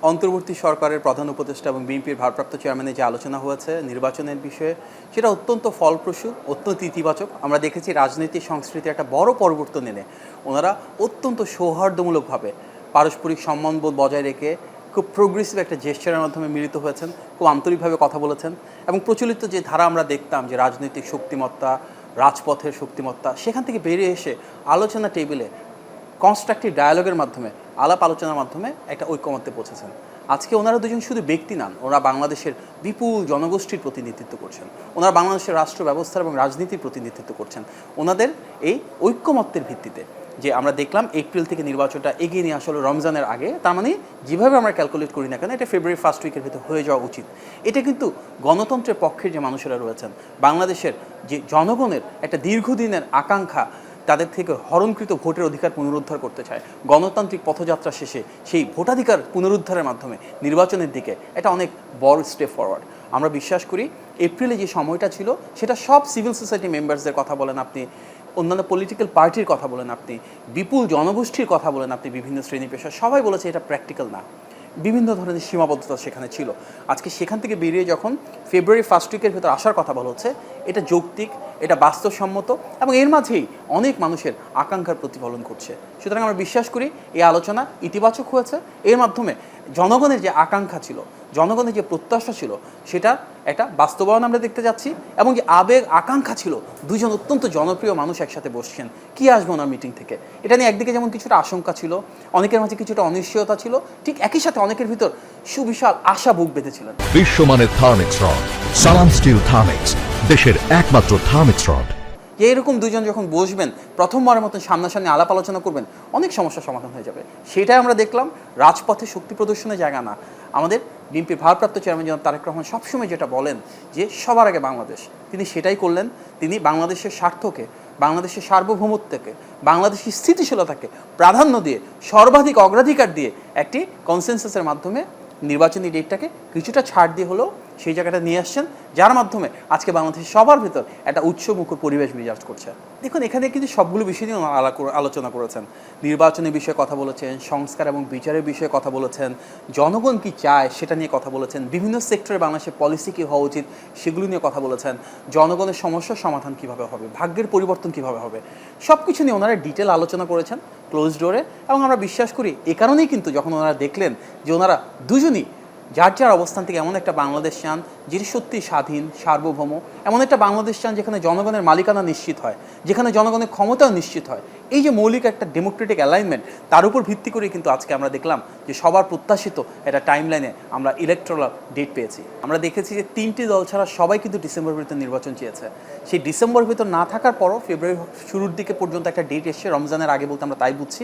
অন্তর্বর্তী সরকারের প্রধান উপদেষ্টা এবং বিএনপির ভারপ্রাপ্ত চেয়ারম্যানের যে আলোচনা হয়েছে নির্বাচনের বিষয়ে, সেটা অত্যন্ত ফলপ্রসূ, অত্যন্ত ইতিবাচক। আমরা দেখেছি রাজনৈতিক সংস্কৃতির একটা বড় পরিবর্তন এনে ওনারা অত্যন্ত সৌহার্দ্যমূলকভাবে পারস্পরিক সম্মানবোধ বজায় রেখে খুব প্রোগ্রেসিভ একটা জেস্চারের মাধ্যমে মিলিত হয়েছেন, খুব আন্তরিকভাবে কথা বলেছেন। এবং প্রচলিত যে ধারা আমরা দেখতাম যে রাজনৈতিক শক্তিমত্তা, রাজপথের শক্তিমত্তা, সেখান থেকে বেরিয়ে এসে আলোচনা টেবিলে কনস্ট্রাকটিভ ডায়ালগের মাধ্যমে, আলাপ আলোচনার মাধ্যমে একটা ঐকমত্যে পৌঁছেছেন। আজকে ওনারা দুজন শুধু ব্যক্তি নন, ওনারা বাংলাদেশের বিপুল জনগোষ্ঠীর প্রতিনিধিত্ব করছেন, ওনারা বাংলাদেশের রাষ্ট্র ব্যবস্থা এবং রাজনীতির প্রতিনিধিত্ব করছেন। ওনাদের এই ঐকমত্যের ভিত্তিতে যে আমরা দেখলাম এপ্রিল থেকে নির্বাচনটা এগিয়ে নিয়ে আসলে রমজানের আগে, তার মানে যেভাবে আমরা ক্যালকুলেট করি না কেন এটা ফেব্রুয়ারি ফার্স্ট উইকের ভিতরে হয়ে যাওয়া উচিত। এটা কিন্তু গণতন্ত্রের পক্ষের যে মানুষেরা রয়েছেন, বাংলাদেশের যে জনগণের একটা দীর্ঘদিনের আকাঙ্ক্ষা, তাদের থেকে হরণকৃত ভোটের অধিকার পুনরুদ্ধার করতে চায়, গণতান্ত্রিক পথযাত্রা শেষে সেই ভোটাধিকার পুনরুদ্ধারের মাধ্যমে নির্বাচনের দিকে এটা অনেক বড় স্টেপ ফরওয়ার্ড। আমরা বিশ্বাস করি এপ্রিলে যে সময়টা ছিল সেটা সব সিভিল সোসাইটি মেম্বার্সদের কথা বলেন আপনি, অন্যান্য পলিটিক্যাল পার্টির কথা বলেন আপনি, বিপুল জনগোষ্ঠীর কথা বলেন আপনি, বিভিন্ন শ্রেণী পেশা সবাই বলেছে এটা প্র্যাকটিক্যাল না, বিভিন্ন ধরনের সীমাবদ্ধতা সেখানে ছিল। আজকে সেখান থেকে বেরিয়ে যখন ফেব্রুয়ারি ফার্স্ট উইকের ভেতর আসার কথা বলা হচ্ছে, এটা যৌক্তিক, এটা বাস্তবসম্মত এবং এর মাঝেই অনেক মানুষের আকাঙ্ক্ষার প্রতিফলন করছে। সুতরাং আমরা বিশ্বাস করি এই আলোচনা ইতিবাচক হয়েছে। এর মাধ্যমে জনগণের যে আকাঙ্ক্ষা ছিল, জনগণের যে প্রত্যাশা ছিল, সেটা একটা বাস্তবায়ন আমরা দেখতে যাচ্ছি। এবং যে আবেগ আকাঙ্ক্ষা ছিল, দুজন অত্যন্ত জনপ্রিয় মানুষ একসাথে বসছেন, কি আসবে ওনার মিটিং থেকে, এটা নিয়ে একদিকে যেমন কিছুটা আশঙ্কা ছিল, অনেকের মাঝে কিছুটা অনিশ্চয়তা ছিল, ঠিক একই সাথে অনেকের ভিতর সুবিশাল আশা বুক বেঁধেছিলেন। বিশ্বমানের থার্মিক্স রড, সালাম স্টিল থার্মিক্স, দেশের একমাত্র থার্মিক্স রড। এইরকম দুজন যখন বসবেন, প্রথমবারের মতন সামনাসামনি আলাপ আলোচনা করবেন, অনেক সমস্যার সমাধান হয়ে যাবে। সেটাই আমরা দেখলাম। রাজপথে শক্তি প্রদর্শনের জায়গা না। আমাদের বিএনপির ভারপ্রাপ্ত চেয়ারম্যান জনাব তারেক রহমান সবসময় যেটা বলেন যে সবার আগে বাংলাদেশ, তিনি সেটাই করলেন। তিনি বাংলাদেশের স্বার্থকে, বাংলাদেশের সার্বভৌমত্বকে, বাংলাদেশের স্থিতিশীলতাকে প্রাধান্য দিয়ে, সর্বাধিক অগ্রাধিকার দিয়ে একটি কনসেনসাসের মাধ্যমে নির্বাচনী ডেটটাকে কিছুটা ছাড় দিয়ে হলেও সেই জায়গাটা নিয়ে আসছেন, যার মাধ্যমে আজকে বাংলাদেশের সবার ভিতর একটা উৎসবমুখর পরিবেশ বিরাজ করছে। দেখুন, এখানে কিন্তু সবগুলো বিষয় নিয়ে আলোচনা করেছেন। নির্বাচনের বিষয়ে কথা বলেছেন, সংস্কার এবং বিচারের বিষয়ে কথা বলেছেন, জনগণ কি চায় সেটা নিয়ে কথা বলেছেন, বিভিন্ন সেক্টরে বাংলাদেশের পলিসি কী হওয়া উচিত সেগুলো নিয়ে কথা বলেছেন, জনগণের সমস্যার সমাধান কীভাবে হবে, ভাগ্যের পরিবর্তন কীভাবে হবে, সব কিছু নিয়ে ওনারা ডিটেল আলোচনা করেছেন ক্লোজ ডোরে। এবং আমরা বিশ্বাস করি এ কারণেই কিন্তু যখন ওনারা দেখলেন যে ওনারা দুজনই যার যার অবস্থান থেকে এমন একটা বাংলাদেশ চান যেটি সত্যি স্বাধীন, সার্বভৌম, এমন একটা বাংলাদেশ চান যেখানে জনগণের মালিকানা নিশ্চিত হয়, যেখানে জনগণের ক্ষমতাও নিশ্চিত হয়, এই যে মৌলিক একটা ডেমোক্রেটিক অ্যালাইনমেন্ট, তার উপর ভিত্তি করে কিন্তু আজকে আমরা দেখলাম যে সবার প্রত্যাশিত একটা টাইমলাইনে আমরা ইলেকট্রাল ডেট পেয়েছি। আমরা দেখেছি যে 3টি দল ছাড়া সবাই কিন্তু ডিসেম্বর ভিতর নির্বাচন চেয়েছে। সেই ডিসেম্বর ভিতর না থাকার পরও ফেব্রুয়ারি শুরুর দিকে পর্যন্ত একটা ডেট এসছে, রমজানের আগে বলতে আমরা তাই বুঝছি।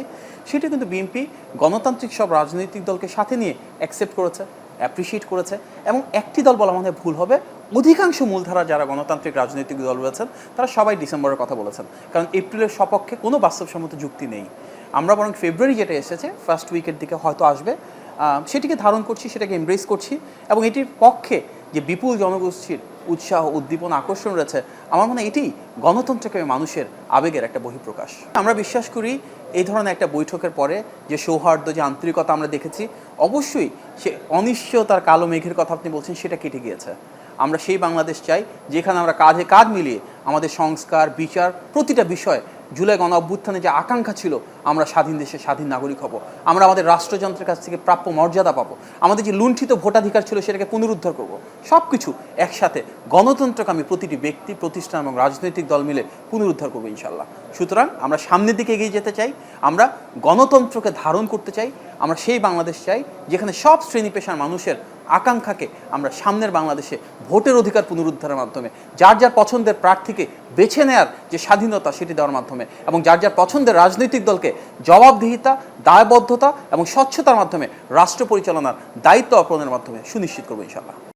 সেটা কিন্তু বিএনপি গণতান্ত্রিক সব রাজনৈতিক দলকে সাথে নিয়ে অ্যাকসেপ্ট করেছে, অ্যাপ্রিসিয়েট করেছে। এবং একটি দল বলা মানে ভুল হবে, অধিকাংশ মূলধারা যারা গণতান্ত্রিক রাজনৈতিক দল রয়েছেন তারা সবাই ডিসেম্বরের কথা বলেছেন, কারণ এপ্রিলের সপক্ষে কোনো বাস্তবসম্মত যুক্তি নেই। আমরা বরং ফেব্রুয়ারি যেটা এসেছে ফার্স্ট উইকের দিকে হয়তো আসবে, সেটিকে ধারণ করছি, সেটাকে এমব্রেস করছি। এবং এটির পক্ষে যে বিপুল জনগোষ্ঠীর উৎসাহ, উদ্দীপন, আকর্ষণ রয়েছে, আমার মনে হয় এটি গণতন্ত্রকে মানুষের আবেগের একটা বহিঃপ্রকাশ। আমরা বিশ্বাস করি এই ধরনের একটা বৈঠকের পরে যে সৌহার্দ্য, যে আন্তরিকতা আমরা দেখেছি, অবশ্যই সে অনিশ্চয়তার কালো মেঘের কথা আপনি বলছেন সেটা কেটে গিয়েছে। আমরা সেই বাংলাদেশ চাই যেখানে আমরা কাঁধে কাঁধ মিলিয়ে আমাদের সংস্কার, বিচার, প্রতিটা বিষয়, জুলাই গণ অভ্যুত্থানে যে আকাঙ্ক্ষা ছিল আমরা স্বাধীন দেশে স্বাধীন নাগরিক হব, আমরা আমাদের রাষ্ট্রযন্ত্রের কাছ থেকে প্রাপ্য মর্যাদা পাবো, আমাদের যে লুণ্ঠিত ভোটাধিকার ছিল সেটাকে পুনরুদ্ধার করব, সব কিছু একসাথে গণতন্ত্রকামী প্রতিটি ব্যক্তি, প্রতিষ্ঠান এবং রাজনৈতিক দল মিলে পুনরুদ্ধার করবো ইনশাল্লাহ। সুতরাং আমরা সামনের দিকে এগিয়ে যেতে চাই, আমরা গণতন্ত্রকে ধারণ করতে চাই, আমরা সেই বাংলাদেশ চাই যেখানে সব শ্রেণী পেশার মানুষের আকাঙ্ক্ষাকে আমরা সামনের বাংলাদেশে ভোটের অধিকার পুনরুদ্ধারের মাধ্যমে, যার যার পছন্দের প্রার্থীকে বেছে নেওয়ার যে স্বাধীনতা সেটি দেওয়ার মাধ্যমে, এবং যার যার পছন্দের রাজনৈতিক দলকে জবাবদিহিতা, দায়বদ্ধতা এবং স্বচ্ছতার মাধ্যমে রাষ্ট্র পরিচালনার দায়িত্ব অর্পণের মাধ্যমে সুনিশ্চিত করবো ইনশাআল্লাহ।